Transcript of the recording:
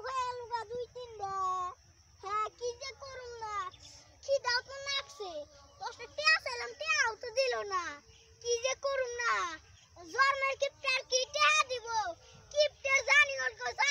হয়ে গেল দুই তিনটা। হ্যাঁ কি যে করুম না, খিদাও তো লাগছে, 10টা টিয়া চাইলাম টিয়াও তো দিল না, কি যে করুম না। জন্মের কিপটার কি টিয়া দিব, কিপটা জানি ওর কাছে